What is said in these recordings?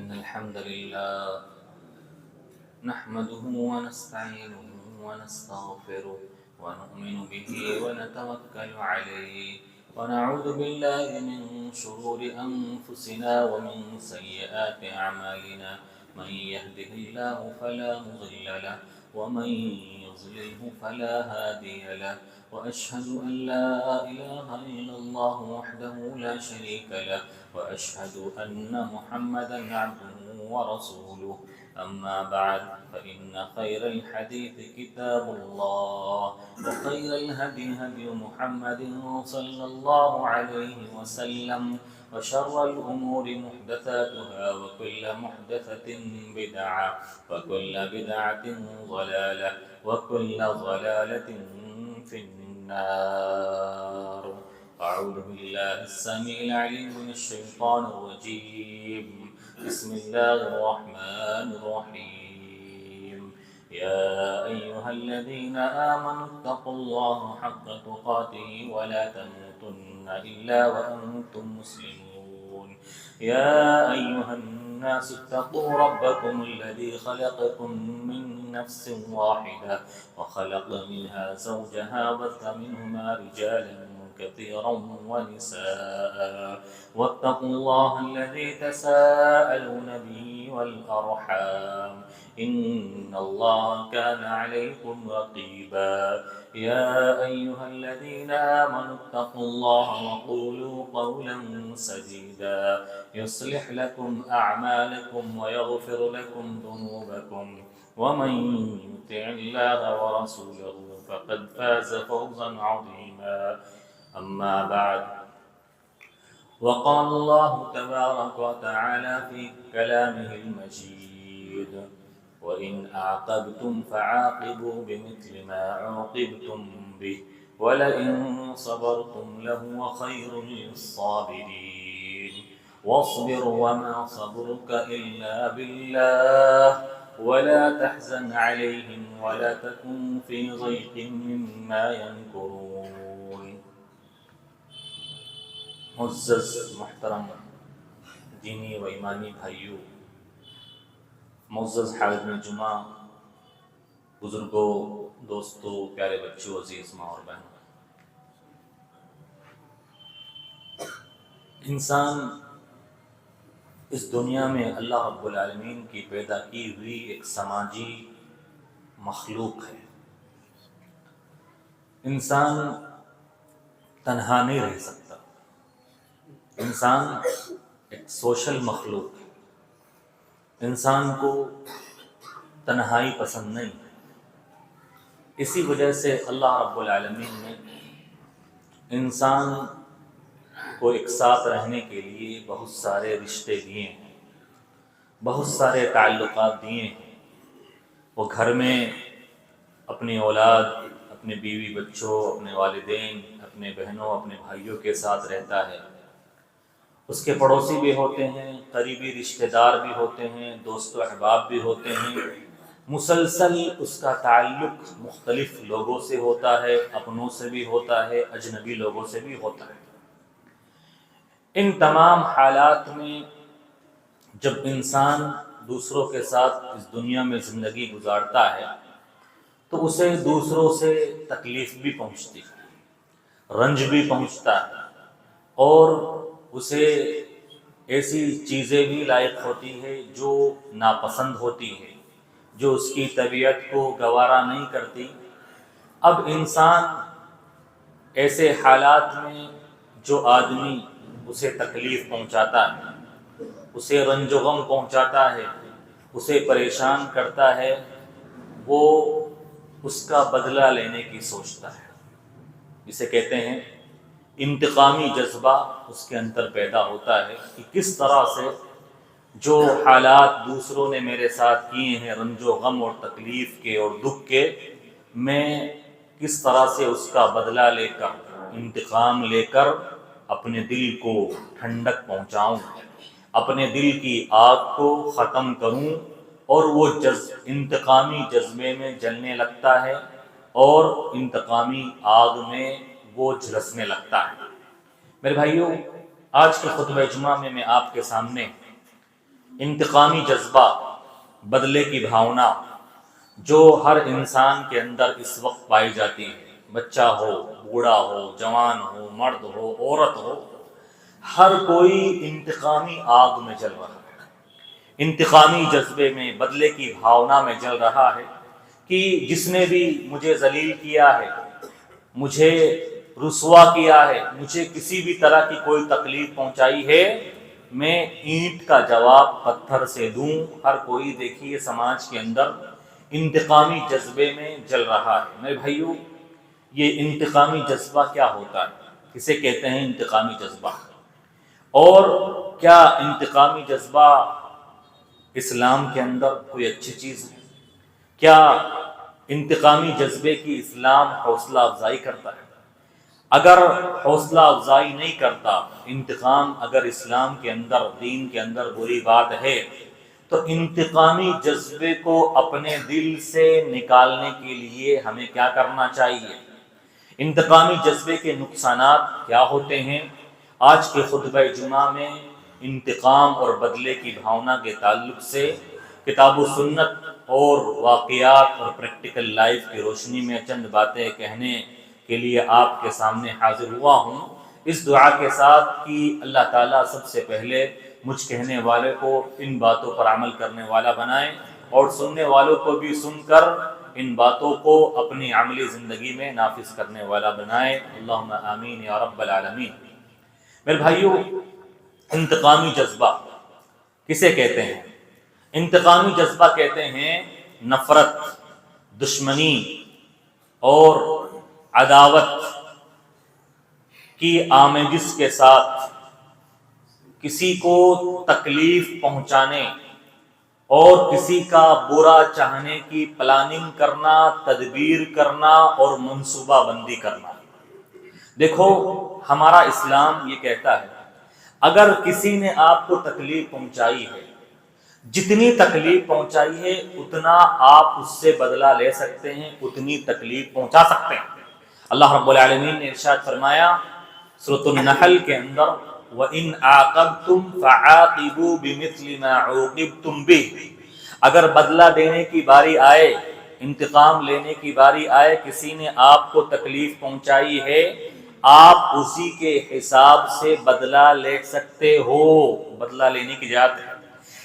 إن الحمد لله نحمده ونستعينه ونستغفره ونؤمن به ونتوكل عليه ونعوذ بالله من شرور أنفسنا ومن سيئات أعمالنا من يهده الله فلا مضل له ومن يضلله فلا هادي له وأشهد أن لا إله إلا الله وحده لا شريك له وأشهد أن محمدا عبده ورسوله أما بعد فإن خير الحديث كتاب الله وخير الهدي هدي محمد صلى الله عليه وسلم وشر الأمور محدثاتها وكل محدثة بدعة وكل بدعة ضلالة وكل ضلالة في النار. أعوذ بالله السميع العليم من الشيطان الرجيم. بسم الله الرحمن الرحيم. يا أيها الذين آمنوا اتقوا الله حق تقاته ولا تموتن إلا وأنتم مسلمون. يا أيها الناس اتقوا ربكم الذي خلقكم من نفس واحدة وخلق منها زوجها وبث منهما رجالا كثيرا ونساء واتقوا الله الذي تساءلون به والأرحام إن الله كان عليكم رقيبا. يا أيها الذين آمنوا اتقوا الله وقولوا قولا سديدا يصلح لكم أعمالكم ويغفر لكم ذنوبكم ومن يطع الله ورسوله فقد فاز فوزا عظيما. أما بعد وقال الله تبارك وتعالى في كلامه المجيد وإن أعقبتم فعاقبوا بمثل ما عوقبتم به ولئن صبرتم لهو خير للصابرين واصبر وما صبرك إلا بالله ولا تحزن عليهم ولا تكن في ضيق مما يمكرون. معزز محترم دینی و ایمانی بھائیوں، معزز حاضرین جمعہ، بزرگوں، دوستوں، پیارے بچوں، عزیز ماں اور بہنوں، انسان اس دنیا میں اللہ رب العالمین کی پیدا کی ہوئی ایک سماجی مخلوق ہے. انسان تنہا نہیں رہ سکتا. انسان ایک سوشل مخلوق ہے. انسان کو تنہائی پسند نہیں. اسی وجہ سے اللہ رب العالمین نے انسان کو ایک ساتھ رہنے کے لیے بہت سارے رشتے دیے ہیں، بہت سارے تعلقات دیے ہیں. وہ گھر میں اپنی اولاد، اپنے بیوی بچوں، اپنے والدین، اپنے بہنوں، اپنے بھائیوں کے ساتھ رہتا ہے. اس کے پڑوسی بھی ہوتے ہیں، قریبی رشتہ دار بھی ہوتے ہیں، دوست و احباب بھی ہوتے ہیں. مسلسل اس کا تعلق مختلف لوگوں سے ہوتا ہے، اپنوں سے بھی ہوتا ہے، اجنبی لوگوں سے بھی ہوتا ہے. ان تمام حالات میں جب انسان دوسروں کے ساتھ اس دنیا میں زندگی گزارتا ہے تو اسے دوسروں سے تکلیف بھی پہنچتی ہے، رنج بھی پہنچتا ہے، اور اسے ایسی چیزیں بھی لاحق ہوتی ہے جو ناپسند ہوتی ہے، جو اس کی طبیعت کو گوارا نہیں کرتی. اب انسان ایسے حالات میں جو آدمی اسے تکلیف پہنچاتا ہے، اسے رنج و غم پہنچاتا ہے، اسے پریشان کرتا ہے، وہ اس کا بدلہ لینے کی سوچتا ہے. اسے کہتے ہیں انتقامی جذبہ اس کے اندر پیدا ہوتا ہے کہ کس طرح سے جو حالات دوسروں نے میرے ساتھ کیے ہیں، رنج و غم اور تکلیف کے اور دکھ کے، میں کس طرح سے اس کا بدلہ لے کر، انتقام لے کر اپنے دل کو ٹھنڈک پہنچاؤں، اپنے دل کی آگ کو ختم کروں. اور وہ انتقامی جذبے میں جلنے لگتا ہے اور انتقامی آگ میں وہ جھلسنے لگتا ہے. میرے بھائیوں، آج کے خطبہ جمعہ میں آپ کے سامنے انتقامی جذبہ، بدلے کی بھاونا جو ہر انسان کے اندر اس وقت پائی جاتی ہے، بچہ ہو، بوڑھا ہو، جوان ہو، مرد ہو، عورت ہو، ہر کوئی انتقامی آگ میں جل رہا ہے، انتقامی جذبے میں، بدلے کی بھاونا میں جل رہا ہے کہ جس نے بھی مجھے ذلیل کیا ہے، مجھے رسوا کیا ہے، مجھے کسی بھی طرح کی کوئی تکلیف پہنچائی ہے، میں اینٹ کا جواب پتھر سے دوں۔ ہر کوئی دیکھیے سماج کے اندر انتقامی جذبے میں جل رہا ہے۔ میرے بھائیو، یہ انتقامی جذبہ کیا ہوتا ہے؟ کسے کہتے ہیں انتقامی جذبہ؟ اور کیا انتقامی جذبہ اسلام کے اندر کوئی اچھی چیز ہے؟ کیا انتقامی جذبے کی اسلام حوصلہ افزائی کرتا ہے؟ اگر حوصلہ افزائی نہیں کرتا، انتقام اگر اسلام کے اندر، دین کے اندر بری بات ہے، تو انتقامی جذبے کو اپنے دل سے نکالنے کے لیے ہمیں کیا کرنا چاہیے؟ انتقامی جذبے کے نقصانات کیا ہوتے ہیں؟ آج کے خطبہ جمعہ میں انتقام اور بدلے کی بھاونا کے تعلق سے کتاب و سنت اور واقعات اور پریکٹیکل لائف کی روشنی میں چند باتیں کہنے کے لیے آپ کے سامنے حاضر ہوا ہوں، اس دعا کے ساتھ کہ اللہ تعالیٰ سب سے پہلے مجھ کہنے والے کو ان باتوں پر عمل کرنے والا بنائے اور سننے والوں کو بھی سن کر ان باتوں کو اپنی عملی زندگی میں نافذ کرنے والا بنائے۔ اللہم آمین یا رب العالمین۔ میرے بھائیو، انتقامی جذبہ کسے کہتے ہیں؟ انتقامی جذبہ کہتے ہیں نفرت، دشمنی اور عداوت کی آمیزش کے ساتھ کسی کو تکلیف پہنچانے اور کسی کا برا چاہنے کی پلاننگ کرنا، تدبیر کرنا اور منصوبہ بندی کرنا۔ دیکھو، ہمارا اسلام یہ کہتا ہے اگر کسی نے آپ کو تکلیف پہنچائی ہے، جتنی تکلیف پہنچائی ہے اتنا آپ اس سے بدلہ لے سکتے ہیں، اتنی تکلیف پہنچا سکتے ہیں۔ اللہ رب العالمین نے ارشاد فرمایا سورۃ النحل کے اندر، وَإِنْ عَاقَبْتُمْ فَعَاقِبُوا بِمِثْلِ مَا عُوقِبْتُمْ بِهِ، اگر بدلہ دینے کی باری آئے، انتقام لینے کی باری آئے، کسی نے آپ کو تکلیف پہنچائی ہے، آپ اسی کے حساب سے بدلہ لے سکتے ہو، بدلہ لینے کی اجازت ہے۔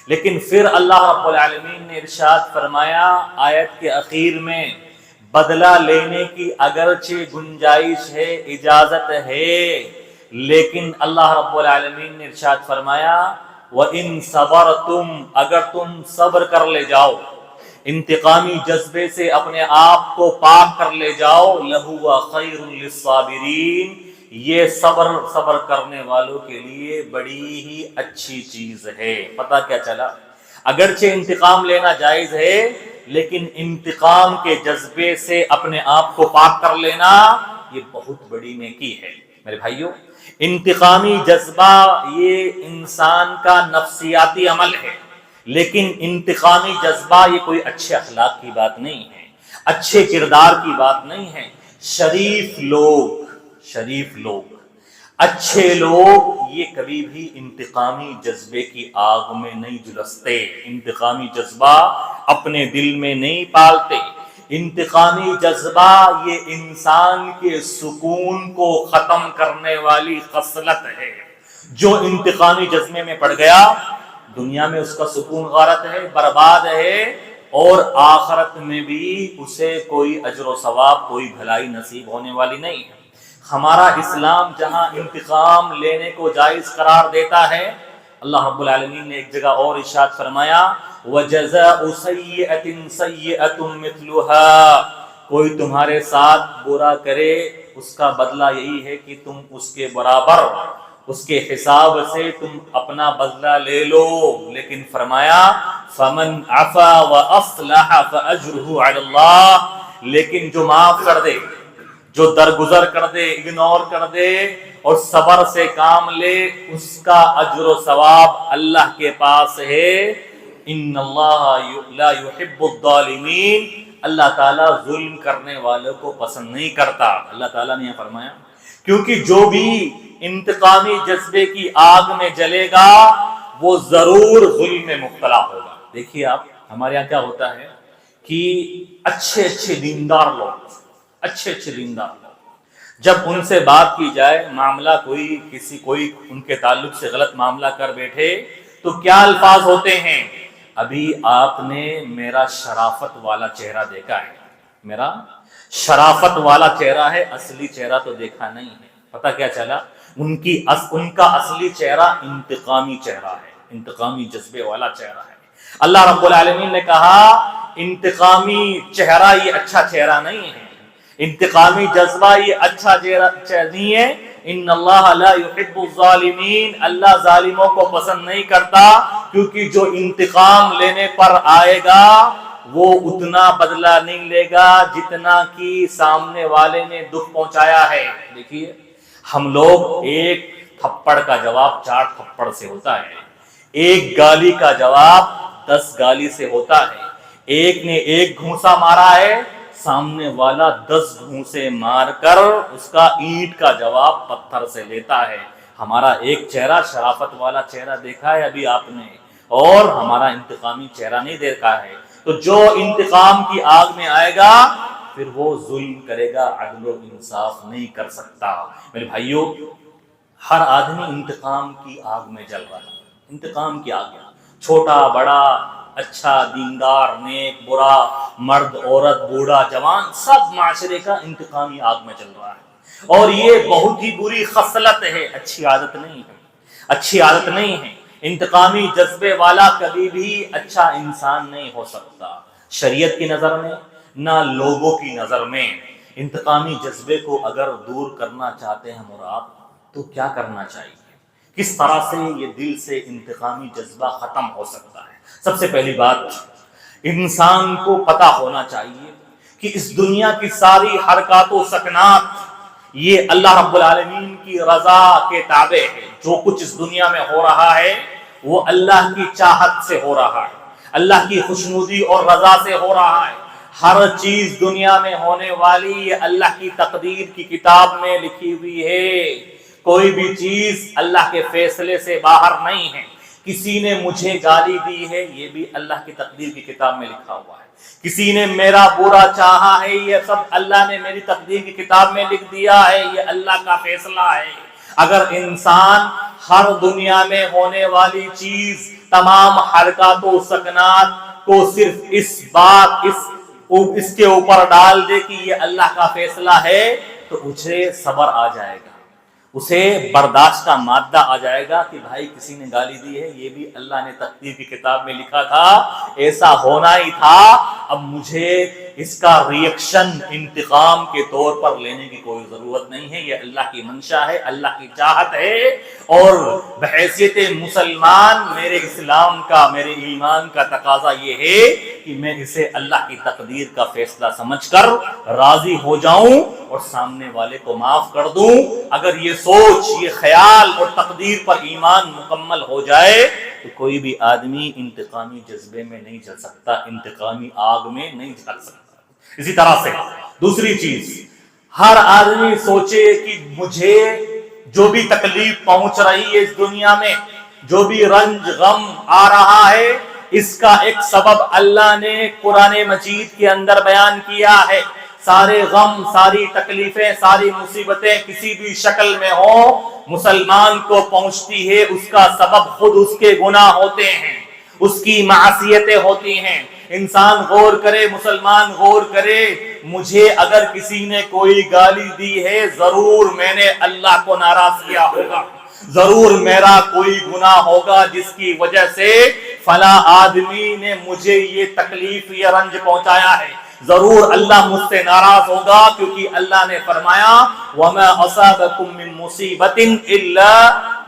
لیکن پھر اللہ رب العالمین نے ارشاد فرمایا آیت کے اخیر میں، بدلہ لینے کی اگرچہ گنجائش ہے، اجازت ہے، لیکن اللہ رب العالمین نے ارشاد فرمایا وَإِن صَبَرْتُمْ، اگر تم صبر کر لے جاؤ، انتقامی جذبے سے اپنے آپ کو پاک کر لے جاؤ، لَهُوَ خَيْرٌ لِلصَّابِرِينَ، یہ صبر کرنے والوں کے لیے بڑی ہی اچھی چیز ہے۔ پتہ کیا چلا؟ اگرچہ انتقام لینا جائز ہے، لیکن انتقام کے جذبے سے اپنے آپ کو پاک کر لینا یہ بہت بڑی نیکی ہے۔ میرے بھائیو، انتقامی جذبہ یہ انسان کا نفسیاتی عمل ہے، لیکن انتقامی جذبہ یہ کوئی اچھے اخلاق کی بات نہیں ہے، اچھے کردار کی بات نہیں ہے۔ شریف لوگ، اچھے لوگ یہ کبھی بھی انتقامی جذبے کی آگ میں نہیں جھلستے، انتقامی جذبہ اپنے دل میں نہیں پالتے۔ انتقامی جذبہ یہ انسان کے سکون کو ختم کرنے والی خصلت ہے۔ جو انتقامی جذبے میں پڑ گیا، دنیا میں اس کا سکون غارت ہے، برباد ہے، اور آخرت میں بھی اسے کوئی اجر و ثواب، کوئی بھلائی نصیب ہونے والی نہیں ہے۔ ہمارا اسلام جہاں انتقام لینے کو جائز قرار دیتا ہے، اللہ رب العالمین نے ایک جگہ اور ارشاد فرمایا وَجَزَاءُ سَيِّئَةٍ سَيِّئَةٌ مِثْلُهَا، کوئی تمہارے ساتھ برا کرے، اس کا بدلہ یہی ہے کہ تم اس کے برابر، اس کے حساب سے تم اپنا بدلہ لے لو۔ لیکن فرمایا فَمَنْ عَفَا وَأَصْلَحَ فَأَجْرُهُ عَلَى اللَّهِ، لیکن جو معاف کر دے، جو درگزر کر دے، اگنور کر دے اور صبر سے کام لے، اس کا اجر و ثواب اللہ کے پاس ہے۔ ان اللہ لا يحب الظالمین، اللہ تعالیٰ ظلم کرنے والوں کو پسند نہیں کرتا۔ اللہ تعالیٰ نے یہ فرمایا کیونکہ جو بھی انتقامی جذبے کی آگ میں جلے گا وہ ضرور ظلم میں مبتلا ہوگا. دیکھیے آپ ہمارے یہاں کیا ہوتا ہے کہ اچھے دیندار لوگ جب ان سے بات کی جائے, معاملہ کوئی ان کے تعلق سے غلط معاملہ کر بیٹھے تو کیا الفاظ ہوتے ہیں, ابھی آپ نے میرا شرافت والا چہرہ دیکھا ہے, میرا شرافت والا چہرہ ہے, اصلی چہرہ تو دیکھا نہیں ہے. پتہ کیا چلا, ان کا اصلی چہرہ انتقامی چہرہ ہے, انتقامی جذبے والا چہرہ ہے. اللہ رب العالمین نے کہا انتقامی چہرہ یہ اچھا چہرہ نہیں ہے, انتقامی جذبہ یہ اچھا چہرہ نہیں ہے. ان اللہ لا يحب الظالمین, اللہ ظالموں کو پسند نہیں کرتا, کیونکہ جو انتقام لینے پر آئے گا وہ اتنا بدلہ نہیں لے گا جتنا کہ سامنے والے نے دکھ پہنچایا ہے. دیکھیے ہم لوگ ایک تھپڑ کا جواب 4 تھپڑ سے ہوتا ہے, ایک گالی کا جواب 10 گالی سے ہوتا ہے. ایک نے ایک گھونسا مارا ہے, سامنے والا 10 گھونسے مار کر اس کا اینٹ کا جواب پتھر سے لیتا ہے. ہمارا ایک چہرہ شرافت والا چہرہ دیکھا ہے ابھی آپ نے, اور ہمارا انتقامی چہرہ نہیں دیکھا ہے. تو جو انتقام کی آگ میں آئے گا پھر وہ ظلم کرے گا, عدل و انصاف نہیں کر سکتا. میرے بھائیوں, ہر آدمی انتقام کی آگ میں جل رہا ہے, انتقام کی آگ میں, چھوٹا بڑا, اچھا دیندار نیک برا, مرد عورت بوڑھا جوان, سب معاشرے کا انتقامی آگ میں چل رہا ہے. اور یہ بہت ہی بری خصلت ہے, اچھی عادت نہیں ہے. انتقامی جذبے والا کبھی بھی اچھا انسان نہیں ہو سکتا, شریعت کی نظر میں نہ لوگوں کی نظر میں. انتقامی جذبے کو اگر دور کرنا چاہتے ہیں ہم اور آپ تو کیا کرنا چاہیے, کس طرح سے یہ دل سے انتقامی جذبہ ختم ہو سکتا ہے؟ سب سے پہلی بات, انسان کو پتہ ہونا چاہیے کہ اس دنیا کی ساری حرکات و سکنات یہ اللہ رب العالمین کی رضا کے تابع ہے. جو کچھ اس دنیا میں ہو رہا ہے وہ اللہ کی چاہت سے ہو رہا ہے, اللہ کی خوشنودی اور رضا سے ہو رہا ہے. ہر چیز دنیا میں ہونے والی یہ اللہ کی تقدیر کی کتاب میں لکھی ہوئی ہے. کوئی بھی چیز اللہ کے فیصلے سے باہر نہیں ہے. کسی نے مجھے گالی دی ہے, یہ بھی اللہ کی تقدیر کی کتاب میں لکھا ہوا ہے. کسی نے میرا برا چاہا ہے, یہ سب اللہ نے میری تقدیر کی کتاب میں لکھ دیا ہے, یہ اللہ کا فیصلہ ہے. اگر انسان ہر دنیا میں ہونے والی چیز, تمام حرکات و سکنات کو صرف اس کے اوپر ڈال دے کہ یہ اللہ کا فیصلہ ہے, تو اسے صبر آ جائے گا, اسے برداشت کا مادہ آ جائے گا کہ بھائی کسی نے گالی دی ہے, یہ بھی اللہ نے تقدیر کی کتاب میں لکھا تھا, ایسا ہونا ہی تھا, اب مجھے اس کا ریئیکشن انتقام کے طور پر لینے کی کوئی ضرورت نہیں ہے. یہ اللہ کی منشا ہے, اللہ کی چاہت ہے, اور بحیثیت مسلمان میرے اسلام کا, میرے ایمان کا تقاضا یہ ہے کہ میں اسے اللہ کی تقدیر کا فیصلہ سمجھ کر راضی ہو جاؤں اور سامنے والے کو معاف کر دوں. اگر یہ سوچ, یہ خیال اور تقدیر پر ایمان مکمل ہو جائے تو کوئی بھی آدمی انتقامی جذبے میں نہیں چل سکتا, انتقامی آگ میں نہیں چل سکتا. اسی طرح سے دوسری چیز, ہر آدمی سوچے کہ مجھے جو بھی تکلیف پہنچ رہی ہے اس دنیا میں, جو بھی رنج غم آ رہا ہے, اس کا ایک سبب اللہ نے قرآن مجید کے اندر بیان کیا ہے. سارے غم, ساری تکلیفیں, ساری مصیبتیں کسی بھی شکل میں ہوں, مسلمان کو پہنچتی ہے, اس کا سبب خود اس کے گناہ ہوتے ہیں, اس کی معصیتیں ہوتی ہیں. انسان غور کرے, مسلمان غور کرے, مجھے اگر کسی نے کوئی گالی دی ہے ضرور میں نے اللہ کو ناراض کیا ہوگا, ضرور میرا کوئی گناہ ہوگا جس کی وجہ سے فلاں آدمی نے مجھے یہ تکلیف, یہ رنج پہنچایا ہے. ضرور اللہ مجھ سے ناراض ہوگا, کیونکہ اللہ نے فرمایا وَمَا أَصَابَكُم مِّن مُّصِيبَةٍ إِلَّا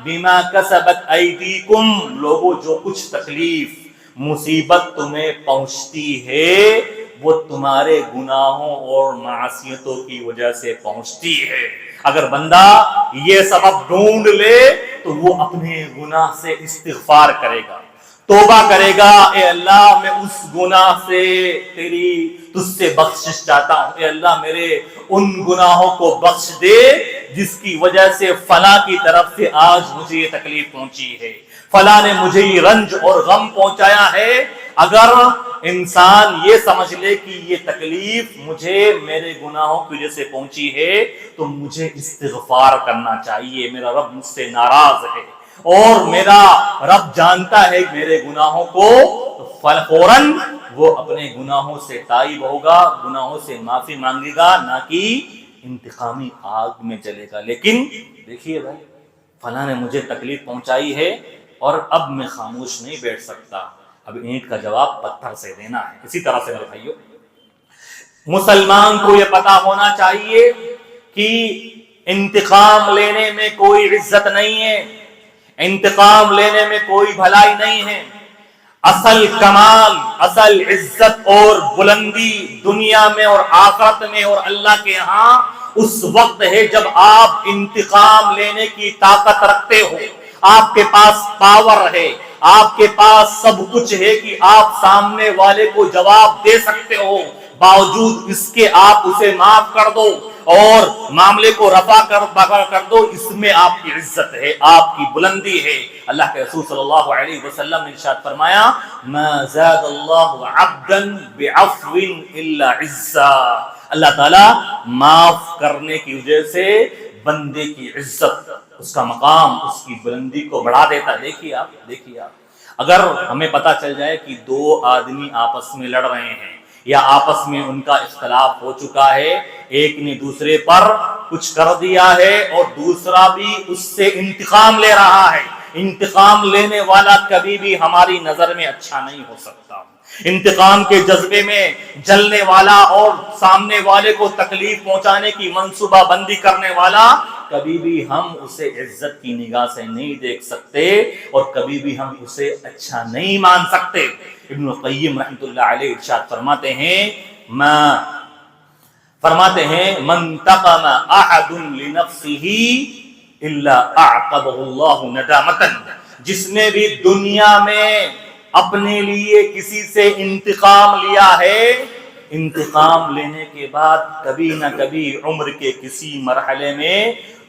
بِمَا كَسَبَتْ أَيْدِيكُمْ, لوگوں جو کچھ تکلیف مصیبت تمہیں پہنچتی ہے وہ تمہارے گناہوں اور معصیتوں کی وجہ سے پہنچتی ہے. اگر بندہ یہ سبب ڈھونڈ لے تو وہ اپنے گناہ سے استغفار کرے گا, توبہ کرے گا، اے اللہ میں اس گناہ سے تجھ سے بخشش چاہتا ہوں، اے اللہ میرے ان گناہوں کو بخش دے جس کی وجہ سے فلاں کی طرف سے آج مجھے یہ تکلیف پہنچی ہے، فلاں نے مجھے یہ رنج اور غم پہنچایا ہے۔ اگر انسان یہ سمجھ لے کہ یہ تکلیف مجھے میرے گناہوں کی وجہ سے پہنچی ہے تو مجھے استغفار کرنا چاہیے، میرا رب مجھ سے ناراض ہے اور میرا رب جانتا ہے میرے گناہوں کو، تو فوراً وہ اپنے گناہوں سے تائب ہوگا، گناہوں سے معافی مانگے گا، نہ کہ انتقامی آگ میں جلے گا۔ لیکن دیکھیے بھائی، فلاں نے مجھے تکلیف پہنچائی ہے اور اب میں خاموش نہیں بیٹھ سکتا، اب اینٹ کا جواب پتھر سے دینا ہے۔ اسی طرح سے میرے بھائیوں، مسلمان کو یہ پتا ہونا چاہیے کہ انتقام لینے میں کوئی عزت نہیں ہے، انتقام لینے میں کوئی بھلائی نہیں ہے۔ اصل کمال، اصل عزت اور بلندی دنیا میں اور آخرت میں اور اللہ کے ہاں اس وقت ہے جب آپ انتقام لینے کی طاقت رکھتے ہو، آپ کے پاس پاور ہے، آپ کے پاس سب کچھ ہے کہ آپ سامنے والے کو جواب دے سکتے ہو، باوجود اس کے آپ اسے معاف کر دو اور معاملے کو رفع کر دو، اس میں آپ کی عزت ہے، آپ کی بلندی ہے۔ اللہ کے رسول صلی اللہ علیہ وسلم نے ارشاد فرمایا، ما زاد اللہ عبدا بعفو الا عزا، اللہ تعالیٰ معاف کرنے کی وجہ سے بندے کی عزت، اس کا مقام، اس کی بلندی کو بڑھا دیتا ہے۔ دیکھیے آپ اگر ہمیں پتا چل جائے کہ دو آدمی آپس میں لڑ رہے ہیں یا آپس میں ان کا اختلاف ہو چکا ہے، ایک نے دوسرے پر کچھ کر دیا ہے اور دوسرا بھی اس سے انتقام لے رہا ہے، انتقام لینے والا کبھی بھی ہماری نظر میں اچھا نہیں ہو سکتا، انتقام کے جذبے میں جلنے والا اور سامنے والے کو تکلیف پہنچانے کی منصوبہ بندی کرنے والا کبھی بھی ہم اسے عزت کی نگاہ سے نہیں دیکھ سکتے اور کبھی بھی ہم اسے اچھا نہیں مان سکتے۔ ابن القیم رحمۃ اللہ علیہ ارشاد فرماتے ہیں من تقم احد لنفسه الا اعقبه اللہ ندامتا، جس نے بھی دنیا میں اپنے لیے کسی سے انتقام لیا ہے، انتقام لینے کے بعد کبھی نہ کبھی عمر کے کسی مرحلے میں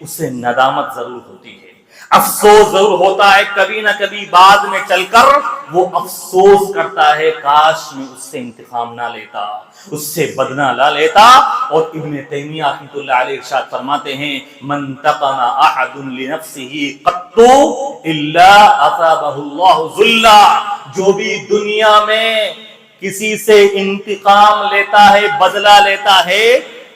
اسے ندامت ضرور ہوتی ہے، افسوس ضرور ہوتا ہے، کبھی نہ کبھی بعد میں چل کر وہ افسوس کرتا ہے کاش میں اس سے انتقام نہ لیتا، اس سے بدلہ نہ لیتا۔ اور ابن تیمیہ رحمۃ اللہ علیہ ارشاد فرماتے ہیں من تقم احد لنفسه قط الا اصابه الله ذلا، جو بھی دنیا میں کسی سے انتقام لیتا ہے، بدلہ لیتا ہے،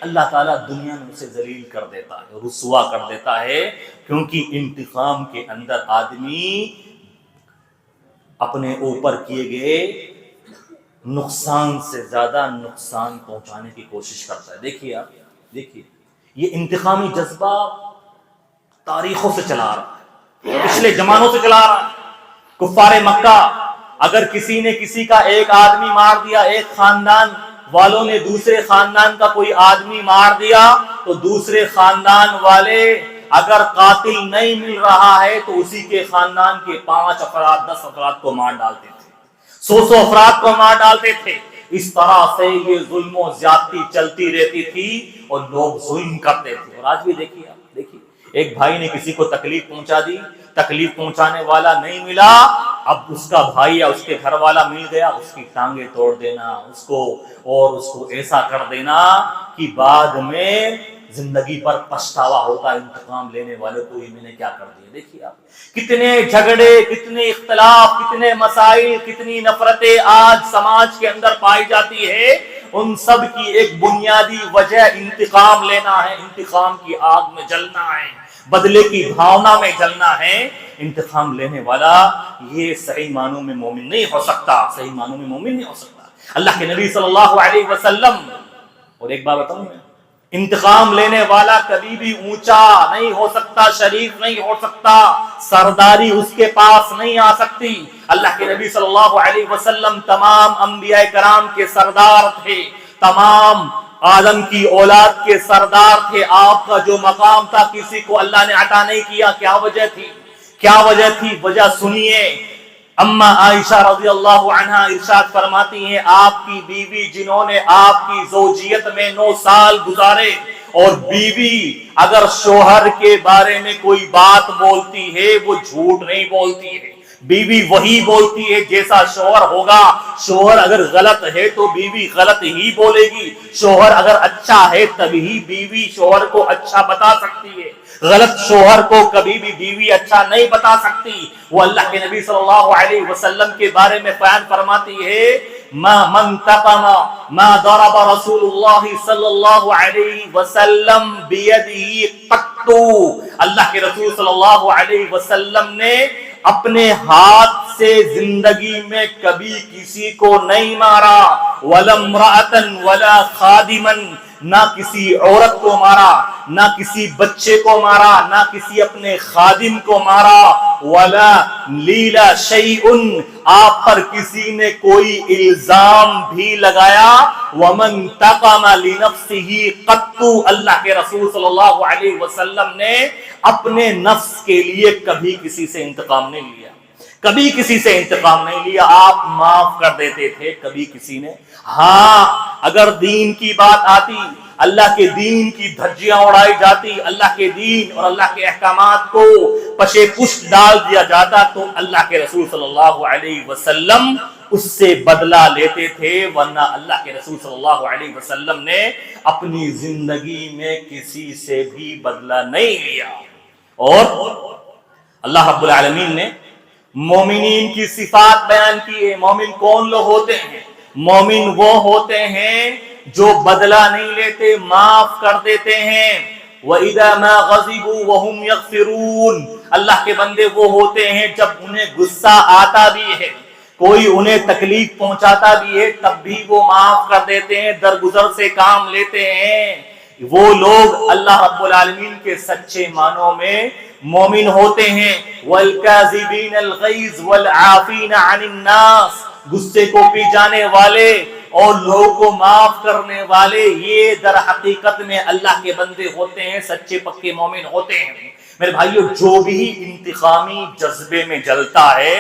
اللہ تعالیٰ دنیا میں اسے ذلیل کر دیتا ہے، رسوا کر دیتا ہے، کیونکہ انتقام کے اندر آدمی اپنے اوپر کیے گئے نقصان سے زیادہ نقصان پہنچانے کی کوشش کرتا ہے۔ دیکھیے یہ انتقامی جذبہ تاریخوں سے چلا رہا ہے، پچھلے زمانوں سے چلا رہا ہے۔ کفار مکہ اگر کسی نے کسی کا ایک آدمی مار دیا، ایک خاندان والوں نے دوسرے خاندان کا کوئی آدمی مار دیا، تو دوسرے خاندان والے اگر قاتل نہیں مل رہا ہے تو اسی کے خاندان کے 5 افراد 10 افراد کو مار ڈالتے تھے، 100 افراد کو مار ڈالتے تھے۔ اس طرح سے یہ ظلم و زیادتی چلتی رہتی تھی اور لوگ ظلم کرتے تھے۔ اور آج بھی دیکھیے ایک بھائی نے کسی کو تکلیف پہنچا دی، تکلیف پہنچانے والا نہیں ملا، اب اس کا بھائی یا اس کے گھر والا مل گیا، اس کی ٹانگیں توڑ دینا، اس کو ایسا کر دینا کہ بعد میں زندگی پر پچھتاوا ہوتا ہے انتقام لینے والے کو، یہ میں نے کیا کر دیا۔ دیکھیے آپ کتنے جھگڑے، کتنے اختلاف، کتنے مسائل، کتنی نفرتیں آج سماج کے اندر پائی جاتی ہے، ان سب کی ایک بنیادی وجہ انتقام لینا ہے، انتقام کی آگ میں جلنا ہے، بدلے کی بھاونا میں جلنا ہے۔ انتقام لینے والا یہ صحیح معنوں میں مومن نہیں ہو سکتا، صحیح معنوں میں مومن نہیں ہو سکتا۔ اللہ کے نبی صلی اللہ علیہ وسلم، اور ایک بات بتاؤں میں، انتقام لینے والا کبھی بھی اونچا نہیں ہو سکتا، شریف نہیں ہو سکتا، سرداری اس کے پاس نہیں آ سکتی۔ اللہ کے نبی صلی اللہ علیہ وسلم تمام انبیاء کرام کے سردار تھے، تمام آدم کی اولاد کے سردار تھے۔ آپ کا جو مقام تھا کسی کو اللہ نے عطا نہیں کیا، کیا وجہ تھی؟ وجہ سنیے، اما عائشہ رضی اللہ عنہا ارشاد فرماتی ہیں آپ کی بیوی جنہوں نے آپ کی زوجیت میں 9 سال گزارے، اور بیوی اگر شوہر کے بارے میں کوئی بات بولتی ہے وہ جھوٹ نہیں بولتی ہے، بیوی وہی بولتی ہے جیسا شوہر ہوگا۔ شوہر اگر غلط ہے تو بیوی غلط ہی بولے گی، شوہر اگر اچھا ہے تبھی بیوی شوہر کو اچھا بتا سکتی ہے، غلط شوہر کو کبھی بھی بیوی اچھا نہیں بتا سکتی۔ وہ اللہ کے نبی صلی اللہ علیہ وسلم کے بارے میں بیان فرماتی ہے ما منتقم ما ضرب رسول اللہ صلی اللہ علیہ وسلم بیدہ قط، اللہ کے رسول صلی اللہ علیہ وسلم نے اپنے ہاتھ سے زندگی میں کبھی کسی کو نہیں مارا، ولا امرأة ولا خادما، نہ کسی عورت کو مارا، نہ کسی بچے کو مارا، نہ کسی اپنے خادم کو مارا، ولا لیلا شیء، آپ پر کسی نے کوئی الزام بھی لگایا، ومن تقم لنفسه قط، اللہ کے رسول صلی اللہ علیہ وسلم نے اپنے نفس کے لیے کبھی کسی سے انتقام نہیں لیا، کبھی کسی سے انتقام نہیں لیا، آپ معاف کر دیتے تھے کبھی کسی نے۔ ہاں اگر دین کی بات آتی، اللہ کے دین کی دھجیاں اڑائی جاتی، اللہ کے دین اور اللہ کے احکامات کو پشے پشت ڈال دیا جاتا تو اللہ کے رسول صلی اللہ علیہ وسلم اس سے بدلہ لیتے تھے، ورنہ اللہ کے رسول صلی اللہ علیہ وسلم نے اپنی زندگی میں کسی سے بھی بدلہ نہیں لیا۔ اور اللہ رب العالمین نے مومنین کی صفات بیان کی ہے۔ مومن کون لوگ ہوتے ہیں؟ مومن وہ ہوتے ہیں جو بدلہ نہیں لیتے، معاف کر دیتے ہیں۔ وَإِذَا مَا غَضِبُوا وَهُمْ يَغْفِرُونَ، اللہ کے بندے وہ ہوتے ہیں جب انہیں غصہ آتا بھی ہے، کوئی انہیں تکلیف پہنچاتا بھی ہے تب بھی وہ معاف کر دیتے ہیں، درگزر سے کام لیتے ہیں۔ وہ لوگ اللہ رب العالمین کے سچے معنوں میں مومن ہوتے ہیں۔ وَالْكَاظِمِينَ الْغَيْظَ وَالْعَافِينَ عَنِ النَّاسِ، غصے کو پی جانے والے اور لوگوں کو معاف کرنے والے، یہ در حقیقت میں اللہ کے بندے ہوتے ہیں، سچے پکے مومن ہوتے ہیں۔ میرے بھائیو، جو بھی انتقامی جذبے میں جلتا ہے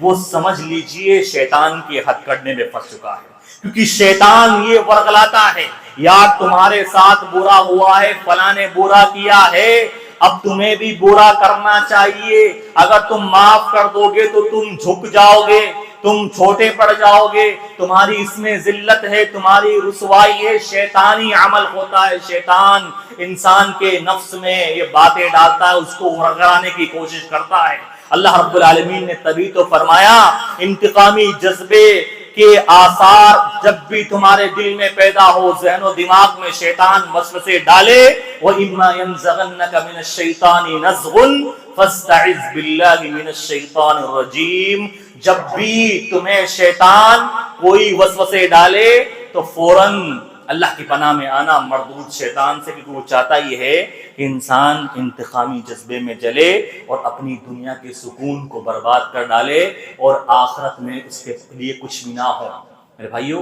وہ سمجھ لیجئے شیطان کے ہتھ کڑنے میں پھنس چکا ہے، کیونکہ شیطان یہ ورغلاتا ہے، یار تمہارے ساتھ برا ہوا ہے، فلاں نے برا کیا ہے، اب تمہیں بھی برا کرنا چاہیے، اگر تم معاف کر دو گے تو تم جھک جاؤ گے، تم چھوٹے پڑ جاؤ گے، تمہاری اس میں ذلت ہے، تمہاری رسوائی ہے۔ شیطانی عمل ہوتا ہے، شیطان انسان کے نفس میں یہ باتیں ڈالتا ہے، اس کو ورگلانے کی کوشش کرتا ہے۔ اللہ رب العالمین نے تبھی تو فرمایا انتقامی جذبے کے آثار جب بھی تمہارے دل میں پیدا ہو، ذہن و دماغ میں شیطان وسوسے ڈالے، وَإِمَّا يَنزَغَنَّكَ مِنَ الشَّيْطَانِ نَزْغٌ فَاسْتَعِذْ بِاللَّهِ مِنَ الشَّيْطَانِ الرَّجِيمِ، جب بھی تمہیں شیطان کوئی وسوسے ڈالے تو فوراً اللہ کی پناہ میں آنا مردود شیطان سے، کیونکہ وہ چاہتا یہ ہے کہ انسان انتقامی جذبے میں جلے اور اپنی دنیا کے سکون کو برباد کر ڈالے اور آخرت میں اس کے لیے کچھ بھی نہ ہو۔ میرے بھائیو،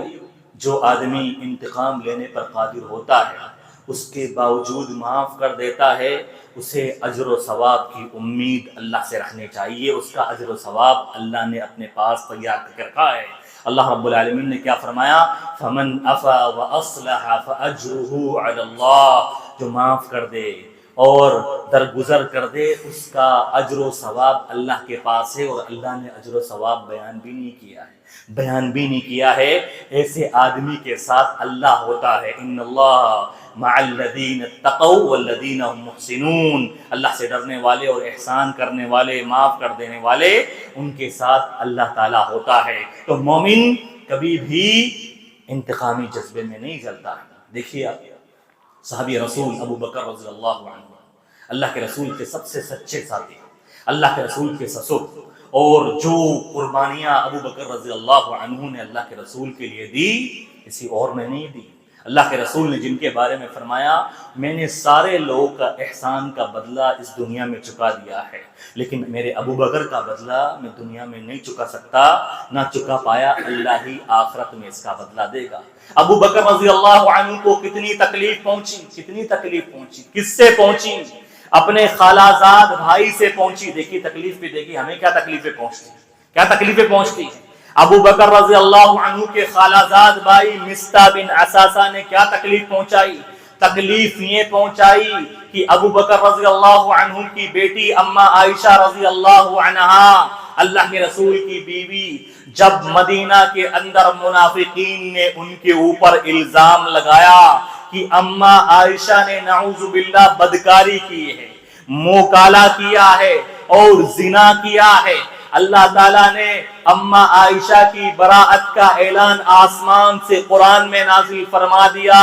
جو آدمی انتقام لینے پر قادر ہوتا ہے اس کے باوجود معاف کر دیتا ہے، اسے اجر و ثواب کی امید اللہ سے رکھنی چاہیے، اس کا اجر و ثواب اللہ نے اپنے پاس تیار کر رکھا ہے۔ اللہ رب العالمین نے کیا فرمایا؟ فَمَنْ أَفَا وَأَصْلَحَ فَأَجْرُهُ عَلَى اللَّهِ، جو معاف کر دے اور درگزر کر دے اس کا اجر و ثواب اللہ کے پاس ہے، اور اللہ نے اجر و ثواب بیان بھی نہیں کیا ہے، ایسے آدمی کے ساتھ اللہ ہوتا ہے۔ ان اللہ مع الذین اتقوا والذین هم محسنون، اللہ سے ڈرنے والے اور احسان کرنے والے، معاف کر دینے والے، ان کے ساتھ اللہ تعالیٰ ہوتا ہے۔ تو مومن کبھی بھی انتقامی جذبے میں نہیں جلتا ہے۔ دیکھیے آپ صحابی رسول ابو بکر رضی اللہ عنہ، اللہ کے رسول کے سب سے سچے ساتھی، اللہ کے رسول کے سسر، اور جو قربانیاں ابو بکر رضی اللہ عنہ نے اللہ کے رسول کے لیے دی کسی اور نے نہیں دی۔ اللہ کے رسول نے جن کے بارے میں فرمایا میں نے سارے لوگوں کا احسان کا بدلہ اس دنیا میں چکا دیا ہے، لیکن میرے ابو بکر کا بدلہ میں دنیا میں نہیں چکا سکتا، نہ چکا پایا، اللہ ہی آخرت میں اس کا بدلہ دے گا۔ ابو بکر رضی اللہ عنہ کو کتنی تکلیف پہنچی، کس سے پہنچی؟ اپنے خالہ زاد بھائی سے پہنچی۔ دیکھیے تکلیف بھی، دیکھیے ہمیں کیا تکلیفیں پہنچتی، کیا تکلیفیں پہنچتی ہیں. ابو بکر رضی اللہ عنہ کے خالہ زاد بھائی مستح بن اساسہ نے کیا تکلیف پہنچائی؟ تکلیف یہ پہنچائی کہ ابو بکر رضی اللہ عنہ کی بیٹی اما عائشہ رضی اللہ عنہا اللہ کے رسول کی بیوی، جب مدینہ کے اندر منافقین نے ان کے اوپر الزام لگایا کہ اما عائشہ نے نعوذ باللہ بدکاری کی ہے، منہ کالا کیا ہے اور زنا کیا ہے، اللہ تعالیٰ نے اما عائشہ کی براءت کا اعلان آسمان سے قرآن میں نازل فرما دیا.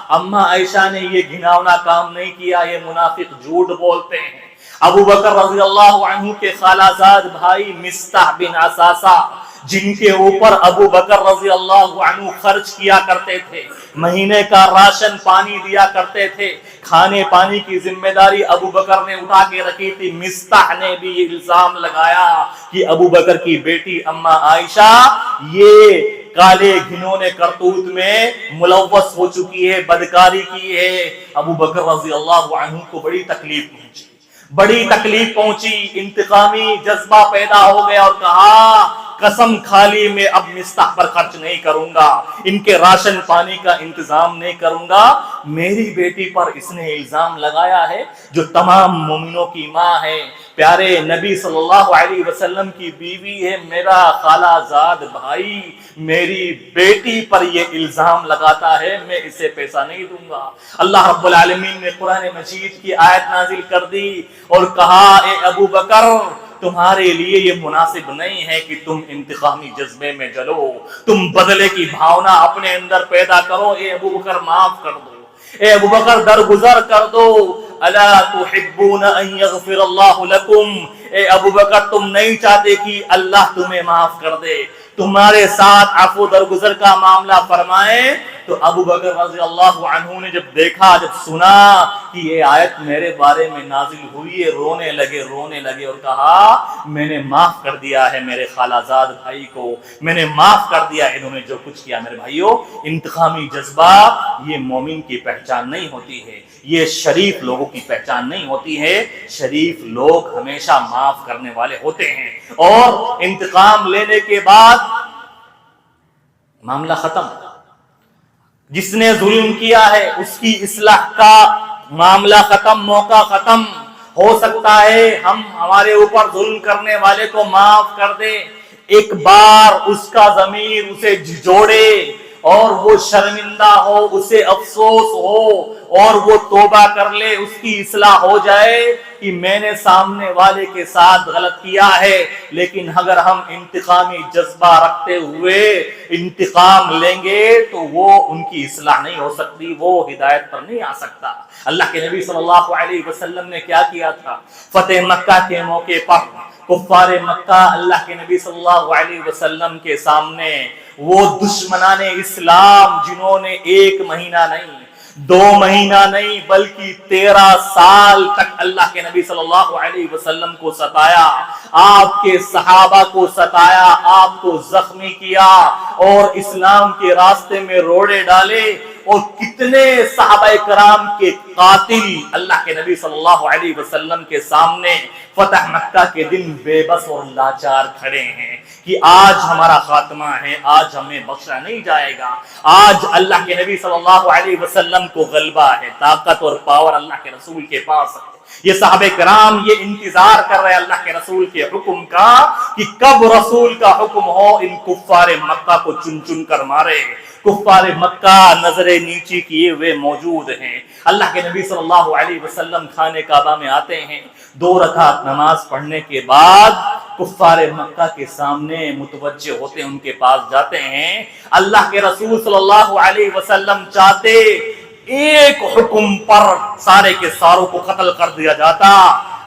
اما عائشہ نے یہ گھناؤنا کام نہیں کیا، یہ منافق جھوٹ بولتے ہیں. ابو بکر رضی اللہ عنہ کے خالہ زاد بھائی مستح بن اساسہ، جن کے اوپر ابو بکر رضی اللہ عنہ خرچ کیا کرتے تھے، مہینے کا راشن پانی دیا کرتے تھے، کھانے پانی کی ذمہ داری ابو بکر نے اٹھا کے رکھی تھی. مستح نے بھی یہ الزام لگایا کہ ابو بکر کی بیٹی اما عائشہ یہ کالے گھنونے کرتوت میں ملوث ہو چکی ہے، بدکاری کی ہے. ابو بکر رضی اللہ عنہ کو بڑی تکلیف پہنچی، بڑی تکلیف پہنچی، انتقامی جذبہ پیدا ہو گیا اور کہا قسم کھا لی میں اب مستح پر خرچ نہیں کروں گا، ان کے راشن پانی کا انتظام نہیں کروں گا. میری بیٹی پر اس نے الزام لگایا ہے جو تمام مومنوں کی ماں ہے، پیارے نبی صلی اللہ علیہ وسلم کی بیوی ہے، میرا خالہ زاد بھائی میری بیٹی پر یہ الزام لگاتا ہے، میں اسے پیسہ نہیں دوں گا. اللہ رب العالمین نے قرآن مجید کی آیت نازل کر دی اور کہا اے ابو بکر تمہارے لیے یہ مناسب نہیں ہے کہ تم انتقامی جذبے میں جلو، تم بدلے کی بھاونا اپنے اندر پیدا کرو. اے ابو بکر معاف کر دو، اے ابو بکر درگزر کر دو. الا تحبون ان یغفر اللہ لکم، اے ابو بکر تم نہیں چاہتے کہ اللہ تمہیں معاف کر دے، تمہارے ساتھ عفو درگزر کا معاملہ فرمائے. تو ابو بکر رضی اللہ عنہ نے جب دیکھا، جب سنا کہ یہ آیت میرے بارے میں نازل ہوئی ہے، رونے لگے اور کہا میں نے معاف کر دیا ہے میرے خالہ زاد بھائی کو، میں نے معاف کر دیا انہوں نے جو کچھ کیا. میرے بھائیوں، انتقامی جذبہ یہ مومن کی پہچان نہیں ہوتی ہے، یہ شریف لوگوں کی پہچان نہیں ہوتی ہے. شریف لوگ ہمیشہ معاف کرنے والے ہوتے ہیں اور انتقام لینے کے بعد معاملہ ختم. جس نے ظلم کیا ہے اس کی اصلاح کا معاملہ ختم، موقع ختم. ہو سکتا ہے ہم ہمارے اوپر ظلم کرنے والے کو معاف کر دیں، ایک بار اس کا ضمیر اسے جھجوڑے اور وہ شرمندہ ہو، اسے افسوس ہو اور وہ توبہ کر لے، اس کی اصلاح ہو جائے کہ میں نے سامنے والے کے ساتھ غلط کیا ہے. لیکن اگر ہم انتقامی جذبہ رکھتے ہوئے انتقام لیں گے تو وہ ان کی اصلاح نہیں ہو سکتی، وہ ہدایت پر نہیں آ سکتا. اللہ کے نبی صلی اللہ علیہ وسلم نے کیا کیا تھا؟ فتح مکہ کے موقع پر کفار مکہ اللہ کے نبی صلی اللہ علیہ وسلم کے سامنے، وہ دشمنان اسلام جنہوں نے 1 مہینہ نہیں، 2 مہینہ نہیں بلکہ 13 سال تک اللہ کے نبی صلی اللہ علیہ وسلم کو ستایا، آپ کے صحابہ کو ستایا، آپ کو زخمی کیا اور اسلام کے راستے میں روڑے ڈالے، اور کتنے صحابہ کرام کے قاتل اللہ کے نبی صلی اللہ علیہ وسلم کے سامنے فتح مکہ کے دن بے بس اور لاچار کھڑے ہیں کہ آج ہمارا خاتمہ ہے، آج ہمیں بخشا نہیں جائے گا. آج اللہ کے نبی صلی اللہ علیہ وسلم کو غلبہ ہے، طاقت اور پاور اللہ کے رسول کے پاس ہے. یہ صحابہ کرام یہ انتظار کر رہے اللہ کے رسول کے حکم کا کہ کب رسول کا حکم ہو ان کفار مکہ کو چن چن کر مارے. کفار مکہ نظر نیچی کیے ہوئے موجود ہیں. اللہ کے نبی صلی اللہ علیہ وسلم خانے کعبہ میں آتے ہیں، 2 رکعت نماز پڑھنے کے بعد کفار مکہ کے سامنے متوجہ ہوتے ہیں، ان کے پاس جاتے ہیں. اللہ کے رسول صلی اللہ علیہ وسلم چاہتے ایک حکم پر سارے کے ساروں کو قتل کر دیا جاتا.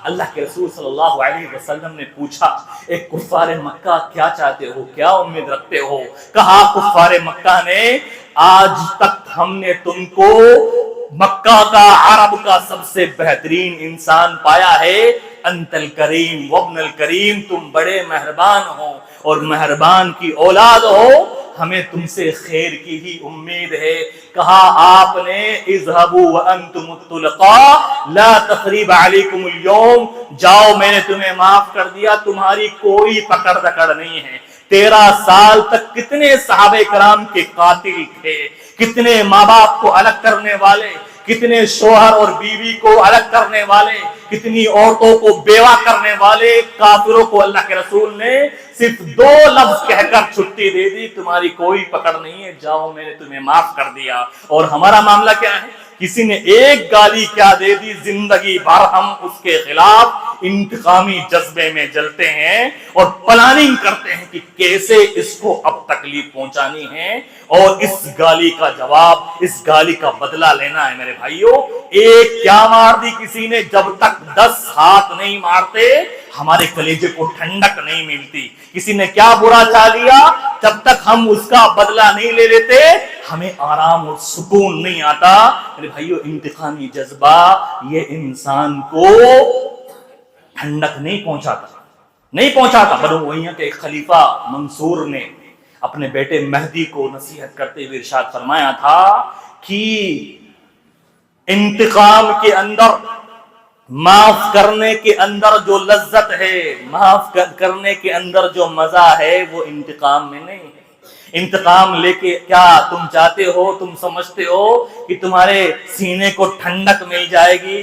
اللہ کے رسول صلی اللہ علیہ وسلم نے پوچھا اے کفار مکہ کیا چاہتے ہو، کیا امید رکھتے ہو؟ کہا کفار مکہ نے آج تک ہم نے تم کو مکہ کا، عرب کا سب سے بہترین انسان پایا ہے، انت الکریم وابن الکریم، تم بڑے مہربان ہو اور مہربان کی اولاد ہو، ہمیں تم سے خیر کی ہی امید ہے۔ کہا آپ نے اذهبوا وانتم الطلقاء لا تثریب علیکم اليوم، جاؤ میں نے تمہیں معاف کر دیا، تمہاری کوئی پکڑ دکڑ نہیں ہے۔ 13 سال تک کتنے صحابہ کرام کے قاتل تھے، کتنے ماں باپ کو الگ کرنے والے، کتنے شوہر اور بیوی کو الگ کرنے والے، کتنی عورتوں کو بیوہ کرنے والے کافروں کو اللہ کے رسول نے صرف 2 لفظ کہہ کر چھٹی دے دی، تمہاری کوئی پکڑ نہیں ہے، جاؤ میں نے تمہیں معاف کر دیا۔ اور ہمارا معاملہ کیا ہے؟ کسی نے ایک گالی کیا دے دی، زندگی بھر ہم اس کے خلاف انتقامی جذبے میں جلتے ہیں اور پلاننگ کرتے ہیں کہ کیسے اس کو اب تکلیف پہنچانی ہے اور اس گالی کا جواب، اس گالی کا بدلہ لینا ہے۔ میرے بھائیوں، ایک کیا مار دی کسی نے، جب تک 10 ہاتھ نہیں مارتے ہمارے کلیجے کو ٹھنڈک نہیں ملتی۔ کسی نے کیا برا چاہ لیا، جب تک ہم اس کا بدلہ نہیں لے لیتے ہمیں آرام اور سکون نہیں آتا۔ میرے بھائیو، انتقامی جذبہ یہ انسان کو ٹھنڈک نہیں پہنچاتا۔ بنو امیہ کے ایک خلیفہ منصور نے اپنے بیٹے مہدی کو نصیحت کرتے ہوئے ارشاد فرمایا تھا کہ انتقام کے اندر، معاف کرنے کے اندر جو لذت ہے، معاف کرنے کے اندر جو مزہ ہے، وہ انتقام میں نہیں ہے۔ انتقام لے کے کیا تم چاہتے ہو، تم سمجھتے ہو کہ تمہارے سینے کو ٹھنڈک مل جائے گی؟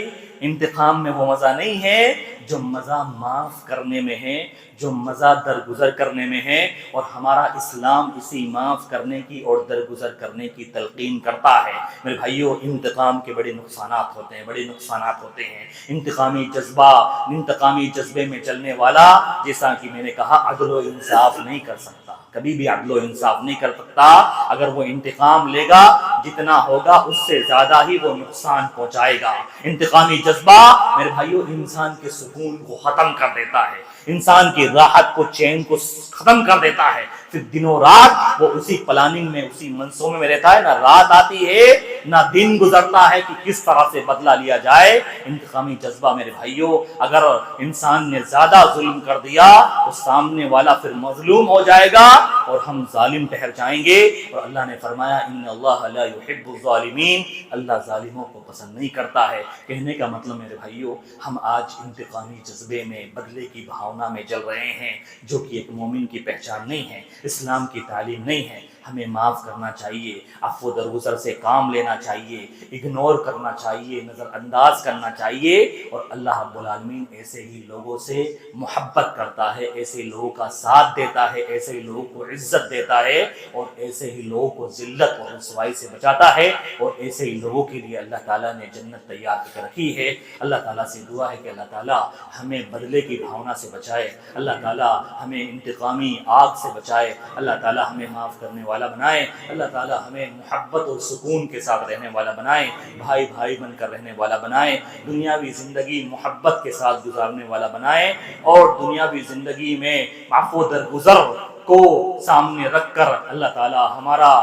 انتقام میں وہ مزہ نہیں ہے جو مزہ معاف کرنے میں ہے، جو مزہ درگزر کرنے میں ہے۔ اور ہمارا اسلام اسی معاف کرنے کی اور درگزر کرنے کی تلقین کرتا ہے۔ میرے بھائیوں، انتقام کے بڑے نقصانات ہوتے ہیں۔ انتقامی جذبے میں چلنے والا، جیسا کہ میں نے کہا، عدل و انصاف نہیں کر سکتا، کبھی بھی عدل و انصاف نہیں کر سکتا۔ اگر وہ انتقام لے گا، جتنا ہوگا اس سے زیادہ ہی وہ نقصان پہنچائے گا۔ انتقامی جذبہ میرے بھائیوں انسان کے سکون کو ختم کر دیتا ہے، انسان کی راحت کو، چین کو ختم کر دیتا ہے۔ پھر دنوں رات وہ اسی پلاننگ میں، اسی منصوبے میں رہتا ہے، نہ رات آتی ہے نہ دن گزرتا ہے کہ کس طرح سے بدلہ لیا جائے۔ انتقامی جذبہ میرے بھائیوں، اگر انسان نے زیادہ ظلم کر دیا تو سامنے والا پھر مظلوم ہو جائے گا اور ہم ظالم ٹھہر جائیں گے۔ اور اللہ نے فرمایا ان اللہ لا يحب الظالمین، اللہ ظالموں کو پسند نہیں کرتا ہے۔ کہنے کا مطلب میرے بھائیوں، ہم آج انتقامی جذبے میں، بدلے کی بھاونا میں جل رہے ہیں، جو کہ ایک مومن کی پہچان نہیں ہے، اسلام کی تعلیم نہیں ہے۔ ہمیں معاف کرنا چاہیے، عفو درگزر سے کام لینا چاہیے، اگنور کرنا چاہیے، نظر انداز کرنا چاہیے۔ اور اللہ رب العالمین ایسے ہی لوگوں سے محبت کرتا ہے، ایسے لوگوں کا ساتھ دیتا ہے، ایسے ہی لوگوں کو عزت دیتا ہے، اور ایسے ہی لوگوں کو ذلت اور رسوائی سے بچاتا ہے، اور ایسے ہی لوگوں کے لیے اللہ تعالیٰ نے جنت تیار کر رکھی ہے۔ اللہ تعالیٰ سے دعا ہے کہ اللہ تعالیٰ ہمیں بدلے کی بھاونا سے بچائے، اللہ تعالیٰ ہمیں انتقامی آگ سے بچائے، اللہ تعالیٰ ہمیں معاف کرنے والا بنائے، اللہ تعالیٰ ہمیں محبت اور سکون کے ساتھ رہنے والا بنائے، بھائی بھائی بن کر رہنے والا بنائے، دنیاوی زندگی محبت کے ساتھ گزارنے والا بنائے، اور دنیاوی زندگی میں عفو درگزر کو سامنے رکھ کر اللہ تعالیٰ ہمارا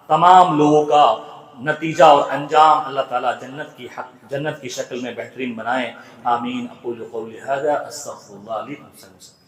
تمام لوگوں کا نتیجہ اور انجام اللہ تعالیٰ جنت کی شکل میں بہترین بنائے۔ آمین۔ اقول قولی ھذا استغفر اللہ لی ولکم۔